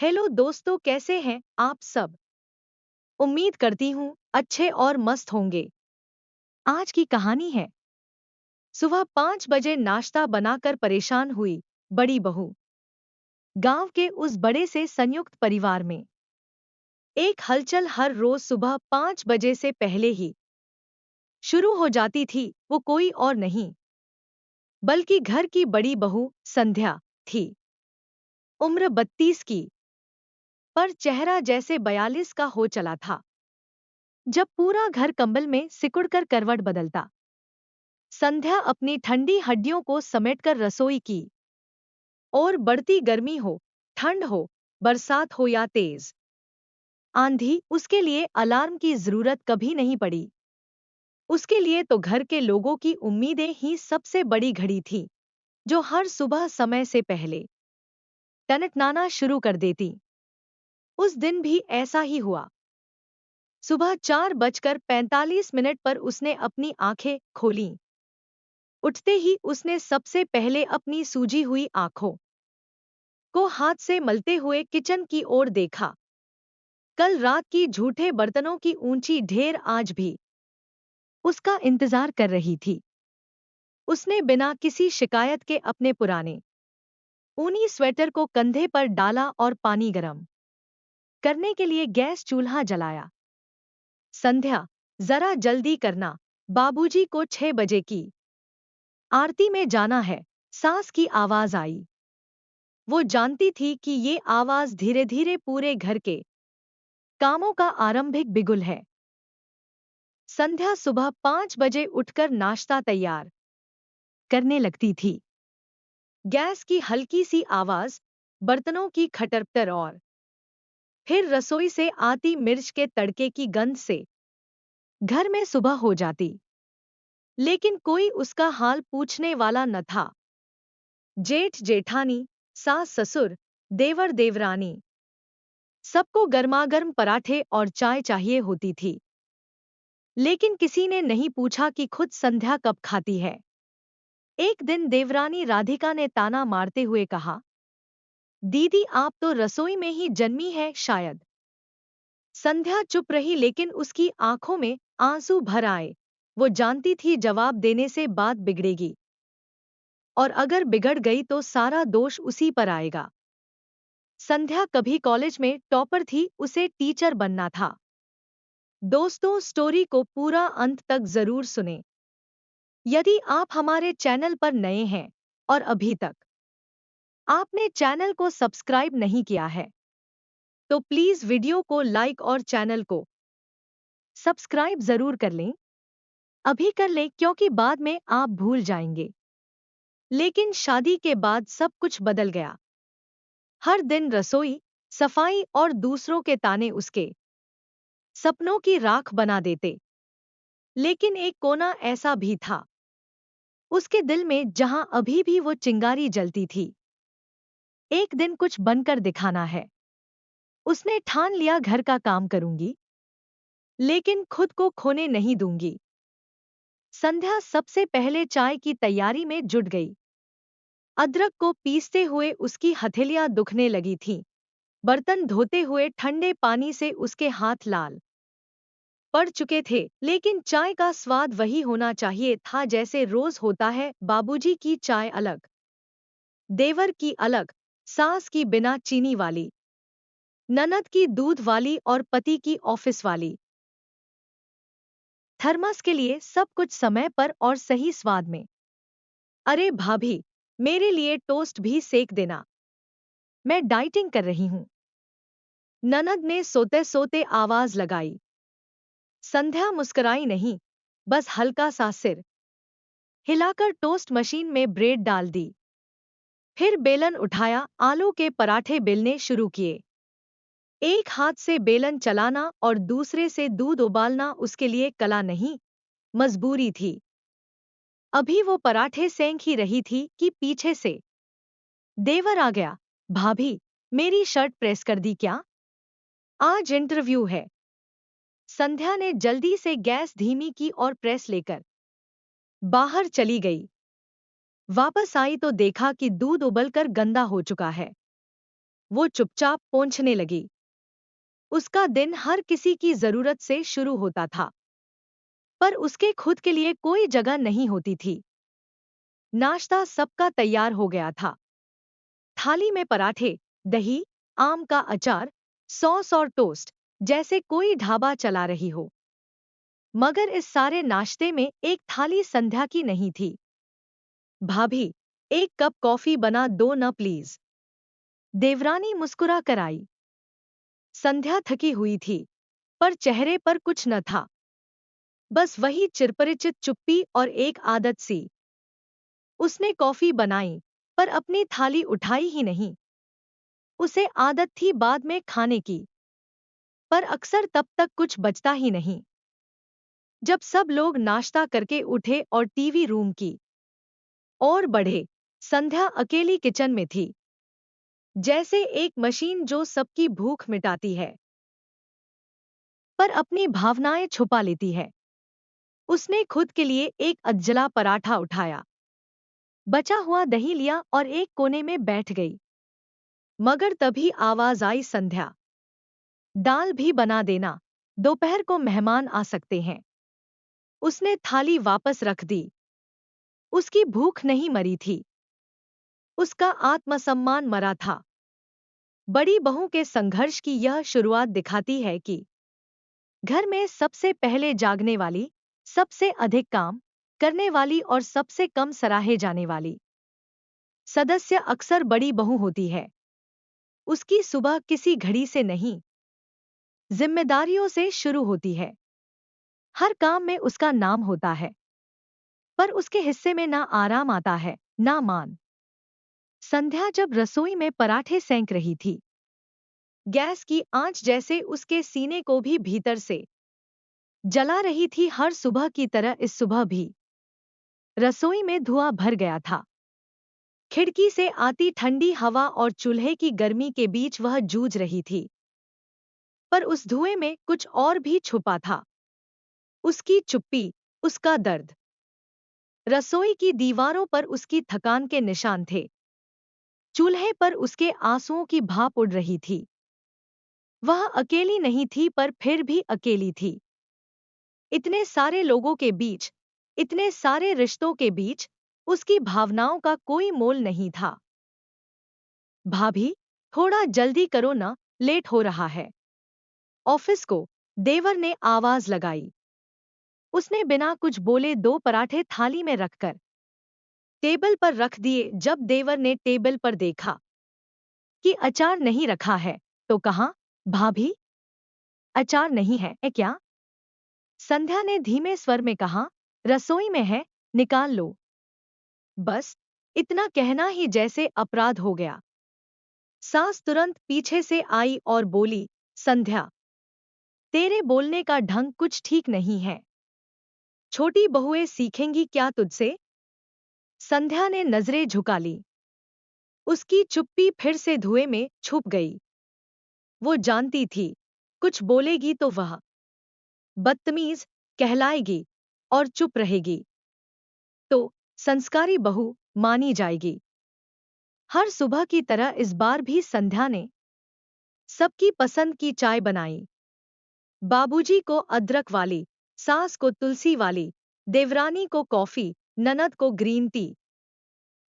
Hello दोस्तों, कैसे हैं आप सब। उम्मीद करती हूँ अच्छे और मस्त होंगे। आज की कहानी है। सुबह 5 बजे नाश्ता बनाकर परेशान हुई बड़ी बहू। गांव के उस बड़े से संयुक्त परिवार में एक हलचल हर रोज सुबह 5 बजे से पहले ही शुरू हो जाती थी। वो कोई और नहीं बल्कि घर की बड़ी बहू संध्या थी। उम्र 32 की, पर चेहरा जैसे 42 का हो चला था। जब पूरा घर कंबल में सिकुड़कर करवट बदलता, संध्या अपनी ठंडी हड्डियों को समेटकर रसोई की। और बढ़ती गर्मी हो, ठंड हो, बरसात हो या तेज आंधी, उसके लिए अलार्म की जरूरत कभी नहीं पड़ी। उसके लिए तो घर के लोगों की उम्मीदें ही सबसे बड़ी घड़ी थी, जो हर सुबह समय से पहले टनटनाना शुरू कर देती। उस दिन भी ऐसा ही हुआ। सुबह 4:45 पर उसने अपनी आंखें खोलीं। उठते ही उसने सबसे पहले अपनी सूजी हुई आंखों को हाथ से मलते हुए किचन की ओर देखा। कल रात की झूठे बर्तनों की ऊंची ढेर आज भी उसका इंतजार कर रही थी। उसने बिना किसी शिकायत के अपने पुराने ऊनी स्वेटर को कंधे पर डाला और पानी गरम करने के लिए गैस चूल्हा जलाया। संध्या, जरा जल्दी करना, बाबूजी को 6 बजे की आरती में जाना है। सास की आवाज आई। वो जानती थी कि ये आवाज धीरे धीरे पूरे घर के कामों का आरंभिक बिगुल है। संध्या सुबह 5 बजे उठकर नाश्ता तैयार करने लगती थी। गैस की हल्की सी आवाज, बर्तनों की खटरपटर और फिर रसोई से आती मिर्च के तड़के की गंध से घर में सुबह हो जाती। लेकिन कोई उसका हाल पूछने वाला न था। जेठ जेठानी, सास ससुर, देवर देवरानी, सबको गर्मागर्म पराठे और चाय चाहिए होती थी। लेकिन किसी ने नहीं पूछा कि खुद संध्या कब खाती है। एक दिन देवरानी राधिका ने ताना मारते हुए कहा, दीदी आप तो रसोई में ही जन्मी है शायद। संध्या चुप रही, लेकिन उसकी आंखों में आंसू भर आए। वो जानती थी जवाब देने से बात बिगड़ेगी, और अगर बिगड़ गई तो सारा दोष उसी पर आएगा। संध्या कभी कॉलेज में टॉपर थी, उसे टीचर बनना था। दोस्तों, स्टोरी को पूरा अंत तक जरूर सुने। यदि आप हमारे चैनल पर नए हैं और अभी तक आपने चैनल को सब्सक्राइब नहीं किया है, तो प्लीज वीडियो को लाइक और चैनल को सब्सक्राइब जरूर कर लें। अभी कर लें, क्योंकि बाद में आप भूल जाएंगे। लेकिन शादी के बाद सब कुछ बदल गया। हर दिन रसोई, सफाई और दूसरों के ताने उसके सपनों की राख बना देते। लेकिन एक कोना ऐसा भी था उसके दिल में, जहां अभी भी वो चिंगारी जलती थी। एक दिन कुछ बनकर दिखाना है। उसने ठान लिया, घर का काम करूंगी, लेकिन खुद को खोने नहीं दूंगी। संध्या सबसे पहले चाय की तैयारी में जुट गई। अदरक को पीसते हुए उसकी हथेलियां दुखने लगी थीं। बर्तन धोते हुए ठंडे पानी से उसके हाथ लाल पड़ चुके थे। लेकिन चाय का स्वाद वही होना चाहिए था जैसे रोज होता है। बाबूजी की चाय अलग, देवर की अलग, सास की बिना चीनी वाली, ननद की दूध वाली और पति की ऑफिस वाली। थर्मस के लिए सब कुछ समय पर और सही स्वाद में। अरे भाभी, मेरे लिए टोस्ट भी सेक देना, मैं डाइटिंग कर रही हूँ, ननद ने सोते सोते आवाज लगाई। संध्या मुस्कुराई नहीं, बस हल्का सा सिर हिलाकर टोस्ट मशीन में ब्रेड डाल दी। फिर बेलन उठाया, आलू के पराठे बेलने शुरू किए। एक हाथ से बेलन चलाना और दूसरे से दूध उबालना उसके लिए कला नहीं, मजबूरी थी। अभी वो पराठे सेंक ही रही थी कि पीछे से देवर आ गया। भाभी, मेरी शर्ट प्रेस कर दी क्या? आज इंटरव्यू है। संध्या ने जल्दी से गैस धीमी की और प्रेस लेकर बाहर चली गई। वापस आई तो देखा कि दूध उबलकर गंदा हो चुका है। वो चुपचाप पोंछने लगी। उसका दिन हर किसी की जरूरत से शुरू होता था, पर उसके खुद के लिए कोई जगह नहीं होती थी। नाश्ता सबका तैयार हो गया था। थाली में पराठे, दही, आम का अचार, सॉस और टोस्ट, जैसे कोई ढाबा चला रही हो। मगर इस सारे नाश्ते में एक थाली संध्या की नहीं थी। भाभी, एक कप कॉफी बना दो न प्लीज। देवरानी मुस्कुरा कर आई। संध्या थकी हुई थी, पर चेहरे पर कुछ न था, बस वही चिरपरिचित चुप्पी और एक आदत सी। उसने कॉफी बनाई, पर अपनी थाली उठाई ही नहीं। उसे आदत थी बाद में खाने की, पर अक्सर तब तक कुछ बचता ही नहीं। जब सब लोग नाश्ता करके उठे और टीवी रूम की ओर बढ़े, संध्या अकेली किचन में थी, जैसे एक मशीन जो सबकी भूख मिटाती है, पर अपनी भावनाएं छुपा लेती है। उसने खुद के लिए एक अधजला पराठा उठाया, बचा हुआ दही लिया और एक कोने में बैठ गई। मगर तभी आवाज आई, संध्या, दाल भी बना देना, दोपहर को मेहमान आ सकते हैं। उसने थाली वापस रख दी। उसकी भूख नहीं मरी थी, उसका आत्मसम्मान मरा था। बड़ी बहू के संघर्ष की यह शुरुआत दिखाती है कि घर में सबसे पहले जागने वाली, सबसे अधिक काम करने वाली और सबसे कम सराहे जाने वाली सदस्य अक्सर बड़ी बहू होती है। उसकी सुबह किसी घड़ी से नहीं, जिम्मेदारियों से शुरू होती है। हर काम में उसका नाम होता है, पर उसके हिस्से में ना आराम आता है, ना मान। संध्या जब रसोई में पराठे सेंक रही थी, गैस की आंच जैसे उसके सीने को भी भीतर से जला रही थी। हर सुबह की तरह इस सुबह भी रसोई में धुआं भर गया था। खिड़की से आती ठंडी हवा और चूल्हे की गर्मी के बीच वह जूझ रही थी, पर उस धुएं में कुछ और भी छुपा था। उसकी चुप्पी, उसका दर्द। रसोई की दीवारों पर उसकी थकान के निशान थे। चूल्हे पर उसके आंसुओं की भाप उड़ रही थी। वह अकेली नहीं थी, पर फिर भी अकेली थी। इतने सारे लोगों के बीच, इतने सारे रिश्तों के बीच, उसकी भावनाओं का कोई मोल नहीं था। भाभी, थोड़ा जल्दी करो ना, लेट हो रहा है। ऑफिस को देवर ने आवाज लगाई। उसने बिना कुछ बोले दो पराठे थाली में रखकर टेबल पर रख दिए। जब देवर ने टेबल पर देखा कि अचार नहीं रखा है, तो कहा, भाभी, अचार नहीं है क्या? संध्या ने धीमे स्वर में कहा, रसोई में है, निकाल लो। बस इतना कहना ही जैसे अपराध हो गया। सास तुरंत पीछे से आई और बोली, संध्या, तेरे बोलने का ढंग कुछ ठीक नहीं है। छोटी बहुएं सीखेंगी क्या तुझसे? संध्या ने नजरें झुका ली। उसकी चुप्पी फिर से धुएं में छुप गई। वो जानती थी, कुछ बोलेगी तो वह बदतमीज कहलाएगी, और चुप रहेगी तो संस्कारी बहू मानी जाएगी। हर सुबह की तरह इस बार भी संध्या ने सबकी पसंद की चाय बनाई। बाबूजी को अदरक वाली, सास को तुलसी वाली, देवरानी को कॉफी, ननद को ग्रीन टी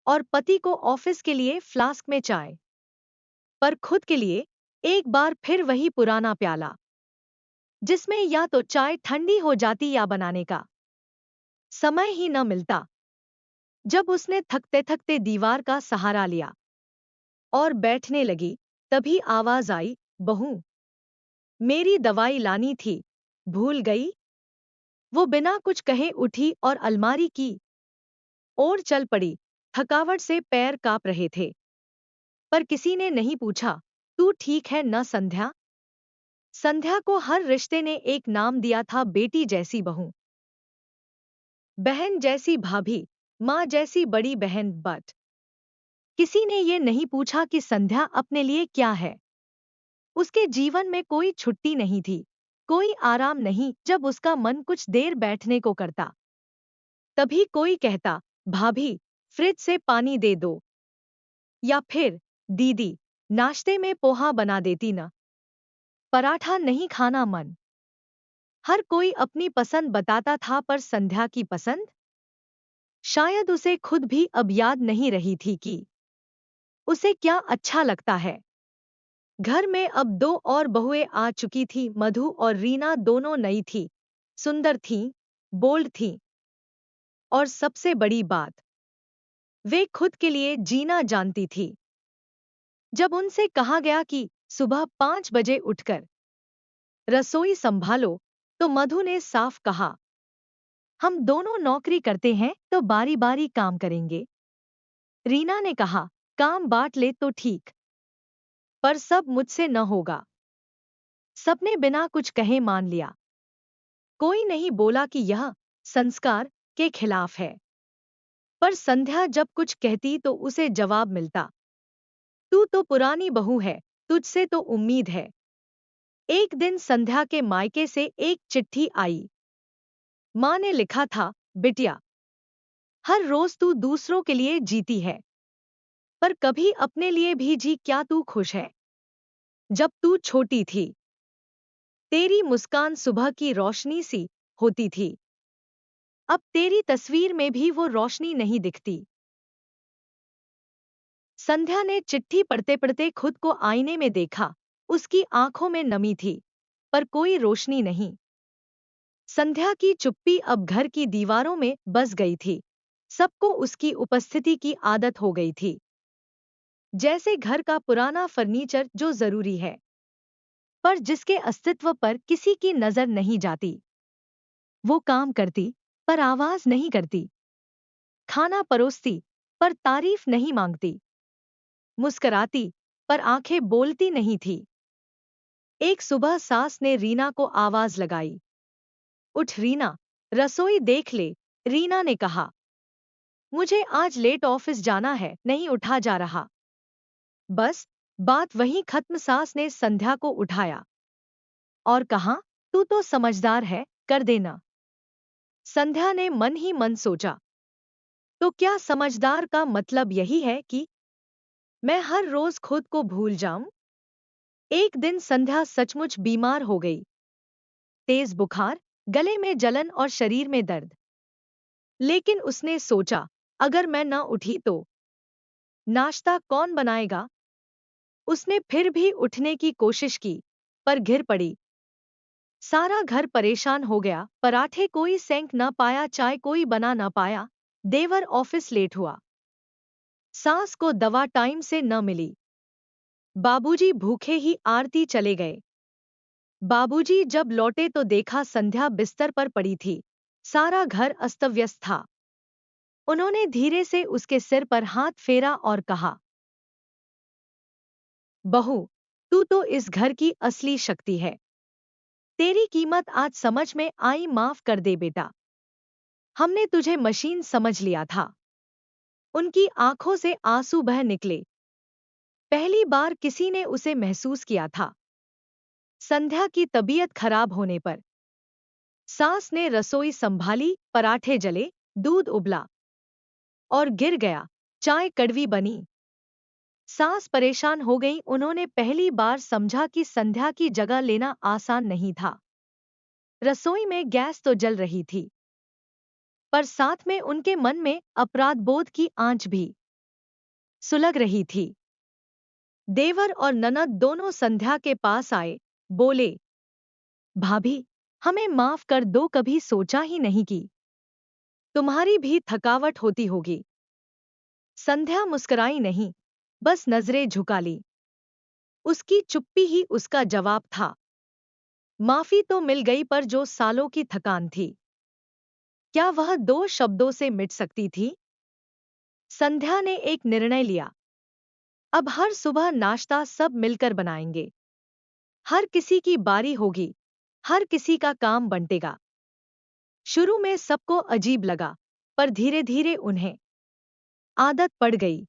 और पति को ऑफिस के लिए फ्लास्क में चाय। पर खुद के लिए एक बार फिर वही पुराना प्याला, जिसमें या तो चाय ठंडी हो जाती या बनाने का समय ही न मिलता। जब उसने थकते थकते दीवार का सहारा लिया और बैठने लगी, तभी आवाज आई, बहू, मेरी दवाई लानी थी, भूल गई? वो बिना कुछ कहे उठी और अलमारी की ओर चल पड़ी। थकावट से पैर कांप रहे थे, पर किसी ने नहीं पूछा, तू ठीक है न संध्या? संध्या को हर रिश्ते ने एक नाम दिया था, बेटी जैसी बहू, बहन जैसी भाभी, माँ जैसी बड़ी बहन। बट किसी ने ये नहीं पूछा कि संध्या अपने लिए क्या है। उसके जीवन में कोई छुट्टी नहीं थी, कोई आराम नहीं। जब उसका मन कुछ देर बैठने को करता, तभी कोई कहता, भाभी, फ्रिज से पानी दे दो, या फिर दीदी, नाश्ते में पोहा बना देती न। पराठा नहीं खाना मन। हर कोई अपनी पसंद बताता था, पर संध्या की पसंद शायद उसे खुद भी अब याद नहीं रही थी कि उसे क्या अच्छा लगता है। घर में अब दो और बहुएं आ चुकी थी। मधु और रीना दोनों नई थी, सुंदर थीं, बोल्ड थीं, और सबसे बड़ी बात, वे खुद के लिए जीना जानती थी। जब उनसे कहा गया कि सुबह 5 बजे उठकर रसोई संभालो, तो मधु ने साफ कहा, हम दोनों नौकरी करते हैं तो बारी बारी काम करेंगे। रीना ने कहा, काम बांट ले तो ठीक, पर सब मुझसे न होगा। सबने बिना कुछ कहे मान लिया। कोई नहीं बोला कि यह संस्कार के खिलाफ है, पर संध्या जब कुछ कहती तो उसे जवाब मिलता, तू तो पुरानी बहू है, तुझसे तो उम्मीद है। एक दिन संध्या के मायके से एक चिट्ठी आई। माँ ने लिखा था, बिटिया, हर रोज तू दूसरों के लिए जीती है, पर कभी अपने लिए भी जी। क्या तू खुश है? जब तू छोटी थी, तेरी मुस्कान सुबह की रोशनी सी होती थी। अब तेरी तस्वीर में भी वो रोशनी नहीं दिखती। संध्या ने चिट्ठी पढ़ते पढ़ते खुद को आईने में देखा। उसकी आंखों में नमी थी, पर कोई रोशनी नहीं। संध्या की चुप्पी अब घर की दीवारों में बस गई थी। सबको उसकी उपस्थिति की आदत हो गई थी, जैसे घर का पुराना फर्नीचर जो जरूरी है, पर जिसके अस्तित्व पर किसी की नजर नहीं जाती। वो काम करती, पर आवाज नहीं करती। खाना परोसती, पर तारीफ नहीं मांगती। मुस्कराती, पर आंखें बोलती नहीं थी। एक सुबह सास ने रीना को आवाज लगाई, उठ रीना, रसोई देख ले। रीना ने कहा, मुझे आज लेट ऑफिस जाना है। नहीं उठा जा रहा। बस बात वहीं खत्म। सास ने संध्या को उठाया और कहा, तू तो समझदार है, कर देना। संध्या ने मन ही मन सोचा, तो क्या समझदार का मतलब यही है कि मैं हर रोज खुद को भूल जाऊं? एक दिन संध्या सचमुच बीमार हो गई। तेज बुखार, गले में जलन और शरीर में दर्द। लेकिन उसने सोचा, अगर मैं न उठी तो नाश्ता कौन बनाएगा? उसने फिर भी उठने की कोशिश की, पर गिर पड़ी। सारा घर परेशान हो गया। पराठे कोई सेंक न पाया, चाय कोई बना न पाया। देवर ऑफिस लेट हुआ। सास को दवा टाइम से न मिली। बाबूजी भूखे ही आरती चले गए। बाबूजी जब लौटे तो देखा संध्या बिस्तर पर पड़ी थी। सारा घर अस्तव्यस्त था। उन्होंने धीरे से उसके सिर पर हाथ फेरा और कहा, बहू, तू तो इस घर की असली शक्ति है। तेरी कीमत आज समझ में आई। माफ कर दे बेटा, हमने तुझे मशीन समझ लिया था। उनकी आंखों से आंसू बह निकले। पहली बार किसी ने उसे महसूस किया था। संध्या की तबीयत खराब होने पर सास ने रसोई संभाली। पराठे जले, दूध उबला और गिर गया। चाय कड़वी बनी। सास परेशान हो गई। उन्होंने पहली बार समझा कि संध्या की जगह लेना आसान नहीं था। रसोई में गैस तो जल रही थी, पर साथ में उनके मन में अपराध बोध की आंच भी सुलग रही थी। देवर और ननद दोनों संध्या के पास आए, बोले, भाभी, हमें माफ कर दो, कभी सोचा ही नहीं कि तुम्हारी भी थकावट होती होगी। संध्या मुस्कुराई नहीं, बस नजरें झुका ली। उसकी चुप्पी ही उसका जवाब था। माफी तो मिल गई, पर जो सालों की थकान थी, क्या वह 2 शब्दों से मिट सकती थी? संध्या ने एक निर्णय लिया। अब हर सुबह नाश्ता सब मिलकर बनाएंगे। हर किसी की बारी होगी, हर किसी का काम बंटेगा। शुरू में सबको अजीब लगा, पर धीरे धीरे उन्हें आदत पड़ गई।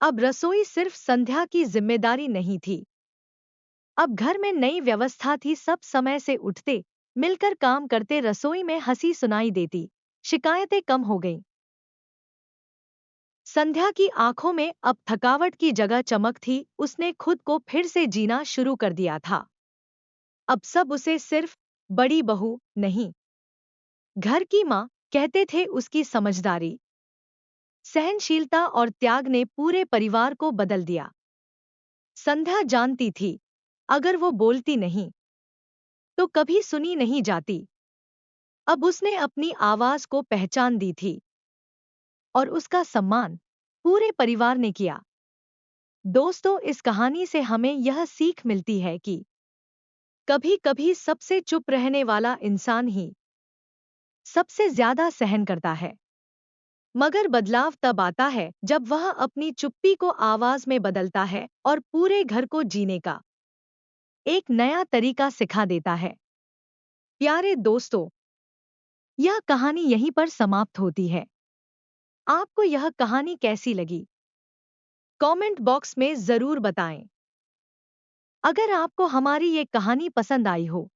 अब रसोई सिर्फ संध्या की जिम्मेदारी नहीं थी। अब घर में नई व्यवस्था थी। सब समय से उठते, मिलकर काम करते। रसोई में हंसी सुनाई देती, शिकायतें कम हो गईं। संध्या की आंखों में अब थकावट की जगह चमक थी। उसने खुद को फिर से जीना शुरू कर दिया था। अब सब उसे सिर्फ बड़ी बहू नहीं, घर की माँ कहते थे। उसकी समझदारी, सहनशीलता और त्याग ने पूरे परिवार को बदल दिया। संध्या जानती थी, अगर वो बोलती नहीं तो कभी सुनी नहीं जाती। अब उसने अपनी आवाज को पहचान दी थी और उसका सम्मान पूरे परिवार ने किया। दोस्तों, इस कहानी से हमें यह सीख मिलती है कि कभी-कभी सबसे चुप रहने वाला इंसान ही सबसे ज्यादा सहन करता है। मगर बदलाव तब आता है जब वह अपनी चुप्पी को आवाज में बदलता है और पूरे घर को जीने का एक नया तरीका सिखा देता है। प्यारे दोस्तों, यह कहानी यहीं पर समाप्त होती है। आपको यह कहानी कैसी लगी? कमेंट बॉक्स में जरूर बताएं। अगर आपको हमारी ये कहानी पसंद आई हो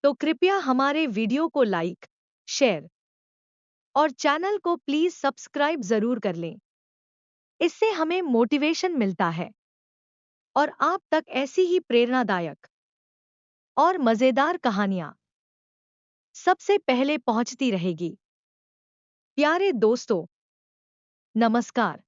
तो कृपया हमारे वीडियो को लाइक, शेयर और चैनल को प्लीज सब्सक्राइब जरूर कर लें। इससे हमें मोटिवेशन मिलता है और आप तक ऐसी ही प्रेरणादायक और मजेदार कहानियां सबसे पहले पहुंचती रहेगी। प्यारे दोस्तों, नमस्कार।